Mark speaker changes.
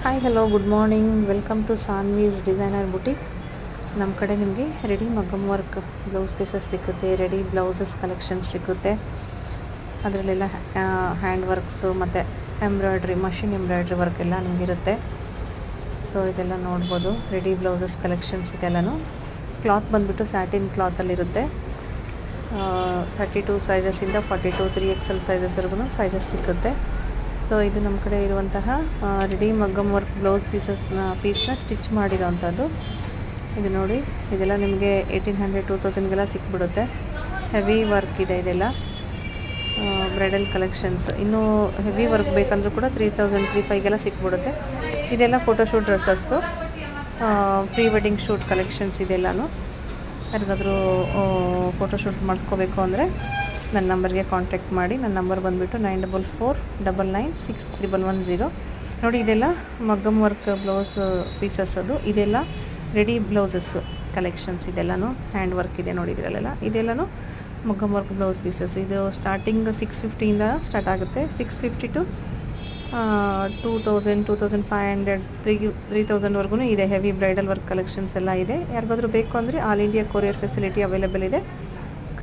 Speaker 1: Hi hello good morning, welcome to Sanvi's designer boutique. ನಮ್ಮ ಕಡೆ ನಿಮಗೆ ready maggam work blouse pieces ಸಿಗುತ್ತೆ, ರೆಡಿ ಬ್ಲೌಸಸ್ ಕಲೆಕ್ಷನ್ಸ್ ಸಿಗುತ್ತೆ. ಅದರಲ್ಲೆಲ್ಲ ಹ್ಯಾಂಡ್ ವರ್ಕ್ಸು ಮತ್ತು ಎಂಬ್ರಾಯ್ಡ್ರಿ, ಮಷಿನ್ ಎಂಬ್ರಾಯ್ಡ್ರಿ ವರ್ಕ್ ಎಲ್ಲ ನಿಮಗಿರುತ್ತೆ. ಸೊ ಇದೆಲ್ಲ ನೋಡ್ಬೋದು, ರೆಡಿ ಬ್ಲೌಸಸ್ ಕಲೆಕ್ಷನ್ಸ್ ಇದೆಲ್ಲನೂ. ಕ್ಲಾತ್ ಬಂದುಬಿಟ್ಟು ಸ್ಯಾಟಿನ್ ಕ್ಲಾತಲ್ಲಿರುತ್ತೆ. 32 ಸೈಜಸ್ಸಿಂದ 42 3XL ಸೈಜಸ್ವರೆಗೂ ಸೈಜಸ್ ಸಿಗುತ್ತೆ. ಸೊ ಇದು ನಮ್ಮ ಕಡೆ ಇರುವಂತಹ ರೆಡಿ ಮಗ್ಗಮ್ ವರ್ಕ್ ಬ್ಲೌಸ್ ಪೀಸ್ನ ಸ್ಟಿಚ್ ಮಾಡಿರೋವಂಥದ್ದು. ಇದು ನೋಡಿ, ಇದೆಲ್ಲ ನಿಮಗೆ 1800 2000ಗೆಲ್ಲ ಸಿಕ್ಬಿಡುತ್ತೆ. ಹೆವಿ ವರ್ಕ್ ಇದೆ ಇದೆಲ್ಲ, ಬ್ರೈಡಲ್ ಕಲೆಕ್ಷನ್ಸ್. ಇನ್ನೂ ಹೆವಿ ವರ್ಕ್ ಬೇಕಂದ್ರೂ ಕೂಡ 3000 3500ಗೆಲ್ಲ ಸಿಕ್ಬಿಡುತ್ತೆ. ಇದೆಲ್ಲ photoshoot dresses, pre wedding shoot collections ಇದೆಲ್ಲನೂ. ಯಾರಿಗಾದರೂ ಫೋಟೋಶೂಟ್ ಮಾಡಿಸ್ಕೋಬೇಕು ಅಂದರೆ ನನ್ನ ನಂಬರ್ಗೆ ಕಾಂಟ್ಯಾಕ್ಟ್ ಮಾಡಿ. ನನ್ನ ನಂಬರ್ ಬಂದುಬಿಟ್ಟು 9449961110. ನೋಡಿ, ಇದೆಲ್ಲ ಮಗ್ಗಮ್ ವರ್ಕ್ ಬ್ಲೌಸ್ ಪೀಸಸ್. ಇದೆಲ್ಲ ರೆಡಿ ಬ್ಲೌಸಸ್ಸು ಕಲೆಕ್ಷನ್ಸ್ ಇದೆಲ್ಲನೂ. ಹ್ಯಾಂಡ್ ವರ್ಕ್ ಇದೆ ನೋಡಿ ಇದರಲ್ಲೆಲ್ಲ. ಇದೆಲ್ಲನೂ ಮಗ್ಗಮ್ ವರ್ಕ್ ಬ್ಲೌಸ್ ಪೀಸಸ್. ಇದು ಸ್ಟಾರ್ಟಿಂಗ್ 650ಇಂದ ಸ್ಟಾರ್ಟ್ ಆಗುತ್ತೆ. 650 ಟು 2000 2500 3000ವರೆಗೂ ಇದೆ. ಹೆವಿ ಬ್ರೈಡಲ್ ವರ್ಕ್ ಕಲೆಕ್ಷನ್ಸ್ ಎಲ್ಲ ಇದೆ. ಯಾರಿಗಾದ್ರೂ ಬೇಕು ಅಂದರೆ all India courier facility available ಇದೆ.